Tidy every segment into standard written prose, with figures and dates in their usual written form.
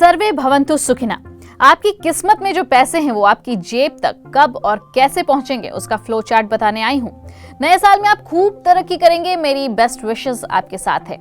सर्वे भवन्तु सुखिना। आपकी किस्मत में जो पैसे हैं वो आपकी जेब तक कब और कैसे पहुंचेंगे उसका फ्लो चार्ट बताने आई हूं। नए साल में आप खूब तरक्की करेंगे, मेरी बेस्ट विशेस आपके साथ है।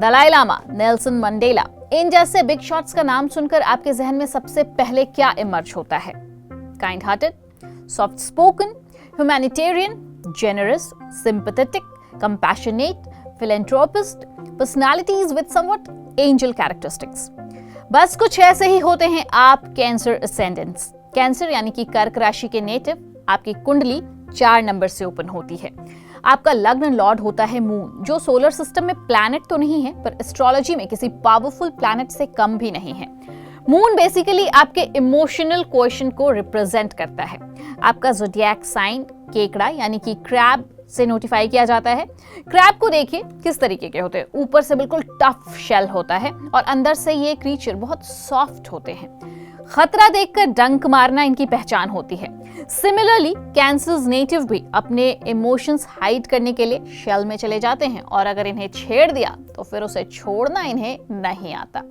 दलाई लामा, नेल्सन मंडेला, इन जैसे बिग शॉट्स का नाम सुनकर आपके जहन में सबसे पहले क्या इमर्ज होता है? Kind hearted, soft spoken, humanitarian, generous, sympathetic, compassionate, philanthropist, personalities with somewhat angel characteristics। बस कुछ ऐसे ही होते हैं आप कैंसर असेंडेंट्स। कैंसर यानी कि कर्क राशि के नेटिव, आपकी कुंडली 4 नंबर से ओपन होती है। आपका लग्न लॉर्ड होता है मून, जो सोलर सिस्टम में प्लैनेट तो नहीं है पर एस्ट्रोलॉजी में किसी पावरफुल प्लैनेट से कम भी नहीं है। मून बेसिकली आपके इमोशनल क्वेश्चन को रिप्रेजेंट करता है। आपका ज़ोडिएक साइन केकड़ा यानी कि क्रैब से नोटिफाई किया जाता है। क्रैब को देखिए किस तरीके के होते हैं, ऊपर से बिल्कुल टफ शेल होता है और अंदर से ये क्रीचर बहुत सॉफ्ट होते हैं। खतरा देखकर डंक मारना इनकी पहचान होती है। सिमिलरली कैंसर्स नेटिव भी अपने इमोशंस हाइड करने के लिए शेल में चले जाते हैं और अगर इन्हें छेड़ दिया तो फिर उसे छोड़ना इन्हें नहीं आता।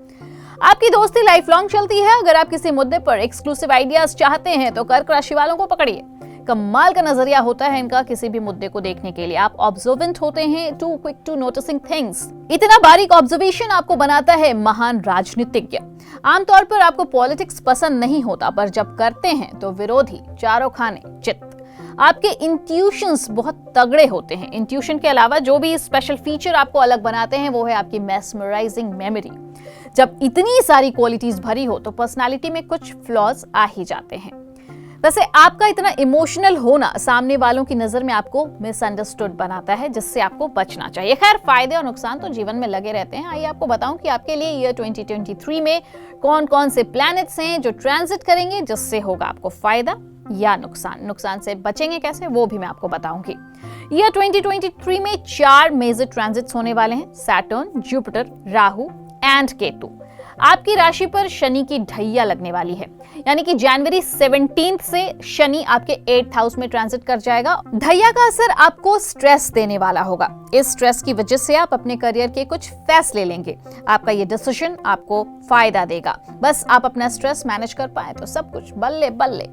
आपकी दोस्ती लाइफ लॉन्ग चलती है। अगर आप किसी मुद्दे पर एक्सक्लूसिव आइडियाज चाहते हैं तो कर्क राशि वालों को पकड़िए। कमाल का नजरिया होता है इनका किसी भी मुद्दे को देखने के लिए। आप ऑब्जर्वेंट होते हैं, too quick to noticing things. इतना बारीक ऑब्जर्वेशन आपको बनाता है महान राजनीतिज्ञ। आमतौर पर आपको पॉलिटिक्स पसंद नहीं होता पर जब करते हैं तो विरोधी चारों खाने चित। आपके इंट्यूशंस बहुत तगड़े होते हैं। इंट्यूशन के अलावा जो भी स्पेशल फीचर आपको अलग बनाते हैं वो है आपकी मेस्मराइजिंग मेमोरी। जब इतनी सारी क्वालिटीज भरी हो तो पर्सनालिटी में कुछ फ्लॉज आ ही जाते हैं। वैसे आपका इतना इमोशनल होना सामने वालों की नजर में आपको मिसअंडरस्टूड बनाता है, जिससे आपको बचना चाहिए। खैर, फायदे और नुकसान तो जीवन में लगे रहते हैं। आइए आपको बताऊं कि आपके लिए ईयर 2023 में कौन कौन से प्लैनेट्स हैं जो ट्रांजिट करेंगे, जिससे होगा आपको फायदा या नुकसान। नुकसान से बचेंगे कैसे वो भी मैं आपको बताऊंगी। ईयर 2023 में 4 मेजर ट्रांजिट्स होने वाले हैं: Saturn, Jupiter, Rahu and Ketu. आपकी राशि पर शनि की ढैया लगने वाली है, यानी कि जनवरी 17 से शनि आपके 8th हाउस में ट्रांजिट कर जाएगा। ढैया का असर आपको स्ट्रेस देने वाला होगा। इस स्ट्रेस की वजह से आप अपने करियर के कुछ फैसले लेंगे। आपका ये डिसीजन आपको फायदा देगा। बस आप अपना स्ट्रेस मैनेज कर पाए तो सब कुछ बल्ले बल्ले।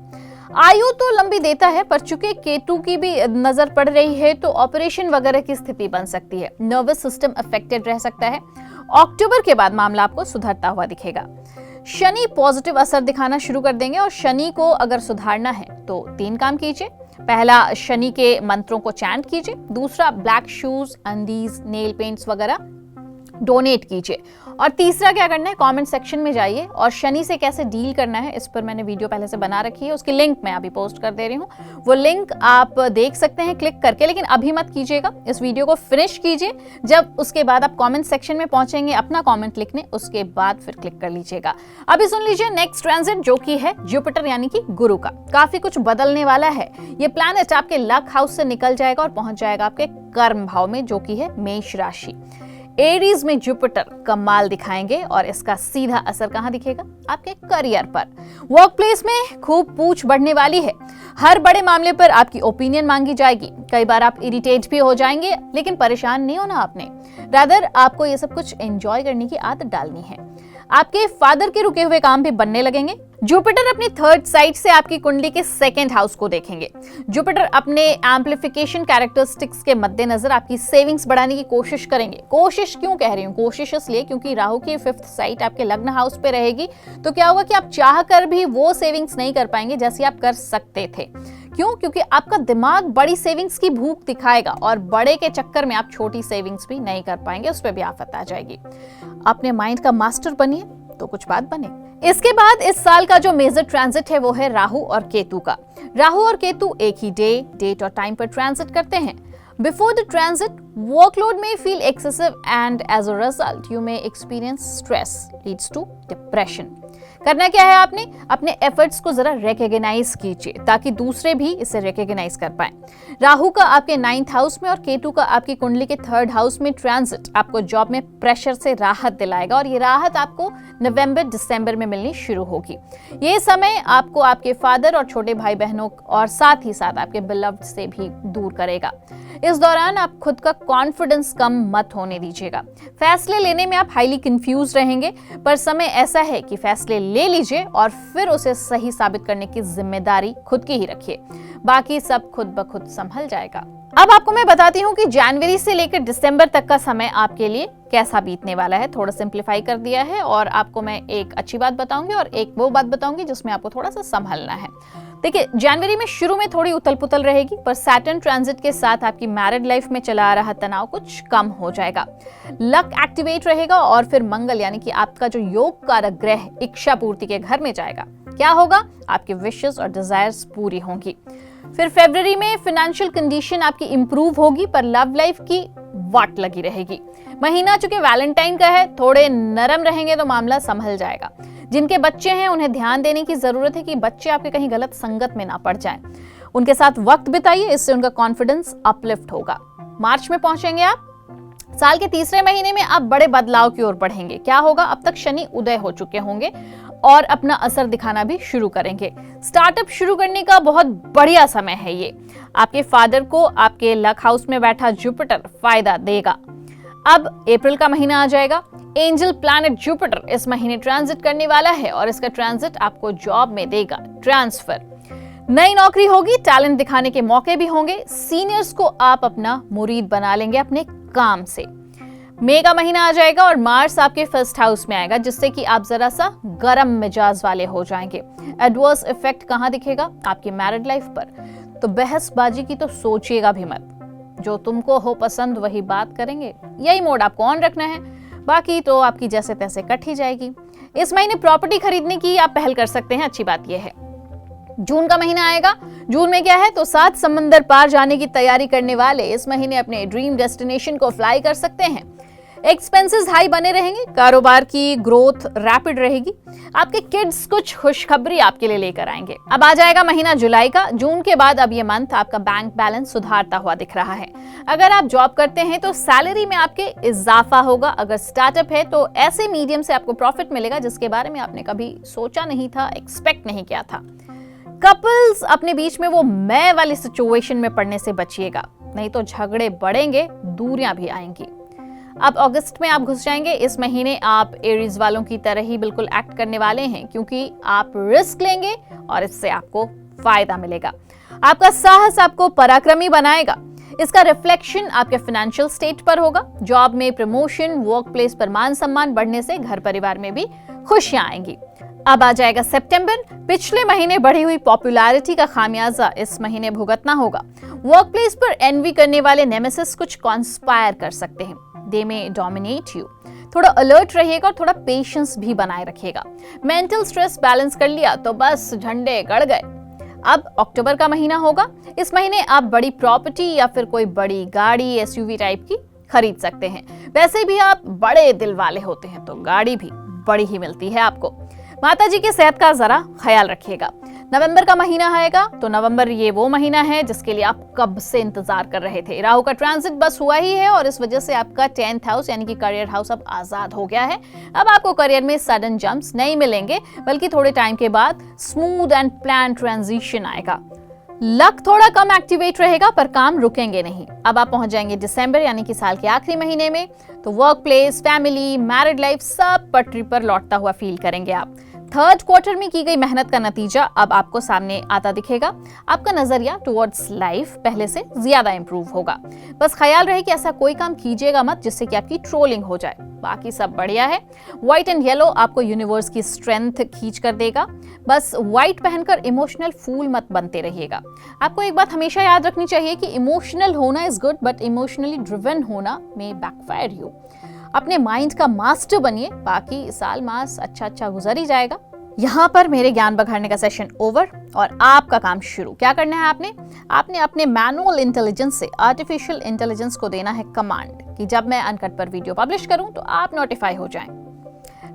आयु तो लंबी देता है पर चूंकि केतु की भी नजर पड़ रही है तो ऑपरेशन वगैरह की स्थिति बन सकती है। नर्वस सिस्टम अफेक्टेड रह सकता है। अक्टूबर के बाद मामला आपको सुधरता हुआ दिखेगा। शनि पॉजिटिव असर दिखाना शुरू कर देंगे और शनि को अगर सुधारना है तो 3 काम कीजिए। पहला, शनि के मंत्रों को चैंट कीजिए। दूसरा, black shoes, undies, nail paints वगैरह डोनेट कीजिए। और तीसरा क्या करना है, कमेंट सेक्शन में जाइए और शनि से कैसे डील करना है इस पर मैंने वीडियो पहले से बना रखी है। उसकी लिंक मैं अभी पोस्ट कर दे रही हूँ। वो लिंक आप देख सकते हैं क्लिक करके, लेकिन अभी मत कीजिएगा। इस वीडियो को फिनिश कीजिए। जब उसके बाद आप कमेंट सेक्शन में पहुंचेंगे अपना कमेंट लिखने, उसके बाद फिर क्लिक कर लीजिएगा। अभी सुन लीजिए नेक्स्ट ट्रांजिट जो कि है जुपिटर यानी कि गुरु का। काफी कुछ बदलने वाला है। ये प्लैनेट आपके लक हाउस से निकल जाएगा और पहुंच जाएगा आपके कर्म भाव में जो कि है मेष राशि। एरीज में जुपिटर कमाल दिखाएंगे और इसका सीधा असर कहां दिखेगा? आपके करियर पर। वर्क प्लेस में खूब पूछ बढ़ने वाली है। हर बड़े मामले पर आपकी ओपिनियन मांगी जाएगी। कई बार आप इरिटेट भी हो जाएंगे, लेकिन परेशान नहीं होना आपने। रादर आपको ये सब कुछ एंजॉय करने की आदत डालनी है। आपके फादर के रुके हुए काम भी बनने लगेंगे। जुपिटर अपनी 3rd साइड से आपकी कुंडली के 2nd हाउस को देखेंगे। जुपिटर अपने एम्प्लीफिकेशन कैरेक्टरिस्टिक्स के मद्देनजर आपकी सेविंग्स बढ़ाने की कोशिश करेंगे। कोशिश क्यों कह रही हूँ? कोशिश इसलिए क्योंकि राहु की 5th साइड आपके लग्न हाउस पे रहेगी। तो क्या होगा कि आप चाह कर भी वो सेविंग्स नहीं कर पाएंगे जैसे आप कर सकते थे। क्यों? क्योंकि आपका दिमाग बड़ी सेविंग्स की भूख दिखाएगा और बड़े के चक्कर में आप छोटी सेविंग्स भी नहीं कर पाएंगे, उस पर भी आफत आ जाएगी। अपने माइंड का मास्टर बनिए तो कुछ बात बने। इसके बाद इस साल का जो मेजर ट्रांजिट है वो है राहु और केतु का। राहु और केतु एक ही डे, डेट और टाइम पर ट्रांजिट करते हैं। Before the transit, workload may feel excessive and as a result, you may experience stress, leads to depression. करना क्या है, आपने अपने एफर्ट्स को जरा रिकॉग्नाइज कीजिए ताकि दूसरे भी इसे रिकॉग्नाइज कर पाए। राहु का आपके 9th हाउस में और केतु का आपकी कुंडली के 3rd हाउस में ट्रांजिट आपको जॉब में प्रेशर से राहत दिलाएगा और ये राहत आपको नवंबर दिसंबर में मिलनी शुरू होगी। ये समय आपको आपके फादर और छोटे भाई बहनों और साथ ही साथ आपके बिलव्ड से भी दूर करेगा। इस दौरान आप खुद का कॉन्फिडेंस कम मत होने दीजिएगा। फैसले लेने में आप हाईली कंफ्यूज रहेंगे, पर समय ऐसा है कि फैसले ले लीजिए और फिर उसे सही साबित करने की जिम्मेदारी खुद की ही रखिए। बाकी सब खुद ब खुद संभल जाएगा। अब आपको मैं बताती हूँ कि जनवरी से लेकर दिसंबर तक का समय आपके लिए कैसा बीतने वाला है। थोड़ा सिंप्लीफाई कर दिया है और आपको मैं एक अच्छी बात बताऊंगी और एक वो बात बताऊंगी जिसमें आपको थोड़ा सा संभलना है। देखिए, जनवरी में शुरू में थोड़ी उथल पुथल रहेगी, पर सैटर्न ट्रांजिट के साथ आपकी मैरिड लाइफ में चला आ रहा तनाव कुछ कम हो जाएगा। लक एक्टिवेट रहेगा और फिर मंगल यानी कि आपका जो योग कारक ग्रह इच्छा पूर्ति के घर में जाएगा। क्या होगा? आपके विशेस और डिजायर्स पूरी होंगी। फिर फरवरी में फाइनेंशियल कंडीशन आपकी इंप्रूव होगी, पर लव लाइफ की वाट लगी रहेगी। महीना चूंकि वैलेंटाइन का है, थोड़े नरम रहेंगे तो मामला संभल जाएगा। जिनके बच्चे हैं उन्हें ध्यान देने की जरूरत है कि बच्चे आपके कहीं गलत संगत में ना पड़ जाएं। उनके साथ वक्त बिताइए, इससे उनका कॉन्फिडेंस अपलिफ्ट होगा। मार्च में पहुंचेंगे आप। साल के तीसरे महीने में आप बड़े बदलाव की ओर बढ़ेंगे। क्या होगा? अब तक शनि उदय हो चुके होंगे और अपना असर दिखाना भी शुरू करेंगे। स्टार्टअप शुरू करने का बहुत बढ़िया समय है ये। आपके फादर को आपके लक हाउस में बैठा जुपिटर फायदा देगा। अब अप्रैल का महीना आ जाएगा। एंजल प्लैनेट जुपिटर इस महीने ट्रांजिट करने वाला है और इसका ट्रांजिट आपको जॉब में देगा ट्रांसफर। नई नौकरी होगी, टैलेंट दिखाने के मौके भी होंगे। सीनियर्स को आप अपना मुरीद बना लेंगे अपने काम से। मई का महीना आ जाएगा और मार्स आपके 1st हाउस में आएगा, जिससे कि आप जरा सा गरम मिजाज वाले हो जाएंगे। एडवर्स इफेक्ट कहां दिखेगा? आपकी मैरिड लाइफ पर। तो बहसबाजी की तो सोचिएगा भी मत। जो तुमको हो पसंद वही बात करेंगे, यही मोड आपको ऑन रखना है। बाकी तो आपकी जैसे तैसे कट ही जाएगी। इस महीने प्रॉपर्टी खरीदने की आप पहल कर सकते हैं। अच्छी बात यह है। जून का महीना आएगा। जून में क्या है? तो 7 समंदर पार जाने की तैयारी करने वाले इस महीने अपने ड्रीम डेस्टिनेशन को फ्लाई कर सकते हैं। एक्सपेंसेस हाई बने रहेंगे। कारोबार की ग्रोथ रैपिड रहेगी। आपके किड्स कुछ खुशखबरी आपके लिए लेकर आएंगे। अब आ जाएगा महीना जुलाई का। जून के बाद अब ये मंथ आपका बैंक बैलेंस सुधारता हुआ दिख रहा है। अगर आप जॉब करते हैं तो सैलरी में आपके इजाफा होगा। अगर स्टार्टअप है तो ऐसे मीडियम से आपको प्रॉफिट मिलेगा जिसके बारे में आपने कभी सोचा नहीं था, एक्सपेक्ट नहीं किया था। कपल्स अपने बीच में वो मैं वाली सिचुएशन में पड़ने से बचिएगा, नहीं तो झगड़े बढ़ेंगे, दूरियां भी आएंगी। अब अगस्त में आप घुस जाएंगे। इस महीने आप एरीज वालों की तरह ही बिल्कुल एक्ट करने वाले हैं, क्योंकि आप रिस्क लेंगे और इससे आपको फायदा मिलेगा। आपका साहस आपको पराक्रमी बनाएगा। इसका रिफ्लेक्शन आपके फाइनेंशियल स्टेट पर होगा। जॉब में प्रमोशन, वर्क प्लेस पर मान सम्मान बढ़ने से घर परिवार में भी खुशियां आएंगी। अब आ जाएगा सितंबर। पिछले महीने बढ़ी हुई पॉपुलैरिटी का खामियाजा इस महीने भुगतना होगा। वर्क प्लेस पर एनवी करने वाले नेमेसिस कुछ कॉन्स्पायर कर सकते हैं। दे मे डोमिनेट यू। थोड़ा अलर्ट रहिएगा और थोड़ा पेशेंस भी बनाए रखिएगा। मेंटल स्ट्रेस बैलेंस कर लिया तो बस झंडे गड़ गए। अब अक्टूबर का महीना होगा। इस महीने आप बड़ी प्रॉपर्टी या फिर कोई बड़ी गाड़ी, एसयूवी टाइप की खरीद सकते हैं। वैसे भी आप बड़े दिल वाले होते हैं तो गाड़ी भी बड़ी ही मिलती है आपको। माता जी की सेहत का जरा ख्याल रखिएगा। नवंबर का महीना आएगा तो नवंबर ये वो महीना है जिसके लिए आप कब से इंतजार कर रहे थे। राहु का ट्रांजिट बस हुआ ही है और इस वजह से आपका 10th हाउस यानी कि करियर हाउस अब आजाद हो गया है। अब आपको करियर में सडन जंप्स नहीं मिलेंगे, बल्कि थोड़े टाइम के बाद स्मूथ एंड प्लान ट्रांजिशन आएगा। लक थोड़ा कम एक्टिवेट रहेगा पर काम रुकेंगे नहीं। अब आप पहुंच जाएंगे दिसंबर यानी कि साल के आखिरी महीने में, तो work place, family, married life सब पटरी पर लौटता हुआ फील करेंगे आप। 3rd क्वार्टर में की गई मेहनत का नतीजा अब आपको सामने आता दिखेगा। आपका नजरिया टुवर्ड्स लाइफ पहले से ज्यादा इंप्रूव होगा। बस ख्याल रहे कि ऐसा कोई काम कीजिएगा मत जिससे कि आपकी ट्रोलिंग हो जाए। बाकी सब बढ़िया है। व्हाइट एंड येलो आपको यूनिवर्स की स्ट्रेंथ खींच कर देगा। बस व्हाइट पहनकर इमोशनल फूल मत बनते रहिएगा। आपको एक बात हमेशा याद रखनी चाहिए कि इमोशनल होना is good, but emotionally driven होना मे बैकफायर यू। अपने माइंड का मास्टर बनिए। बाकी साल मास अच्छा गुजर ही जाएगा। यहाँ पर मेरे ज्ञान बघाड़ने का सेशन ओवर और आपका काम शुरू। क्या करना है आपने अपने मैनुअल इंटेलिजेंस से आर्टिफिशियल इंटेलिजेंस को देना है कमांड कि जब मैं अनकट पर वीडियो पब्लिश करूं तो आप नोटिफाई हो जाएं।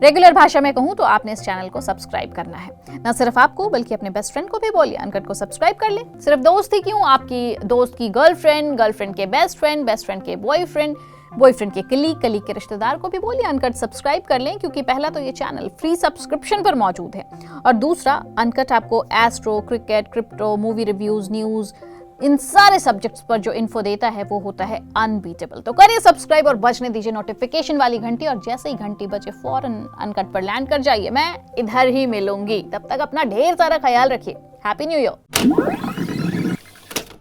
रेगुलर भाषा में कहूं तो आपने इस चैनल को सब्सक्राइब करना है। न सिर्फ आपको बल्कि अपने बेस्ट फ्रेंड को भी बोलिए अनकट को सब्सक्राइब कर ले। सिर्फ दोस्त ही क्यों, आपकी दोस्त की गर्लफ्रेंड, गर्लफ्रेंड के बेस्ट फ्रेंड के बॉयफ्रेंड, बॉयफ्रेंड के कलीग, कलीग के रिश्तेदार को भी बोलिए अनकट सब्सक्राइब कर लें, क्योंकि पहला तो ये चैनल फ्री सब्सक्रिप्शन पर मौजूद है और दूसरा अनकट आपको astro, cricket, crypto, movie reviews, news, इन सारे सब्जेक्ट्स पर जो इन्फो देता है वो होता है अनबीटेबल। तो करिए सब्सक्राइब और बजने दीजिए नोटिफिकेशन वाली घंटी, और जैसे ही घंटी बजे फौरन अनकट पर लैंड कर जाइए। मैं इधर ही मिलूंगी, तब तक अपना ढेर सारा ख्याल रखिए। Happy new year.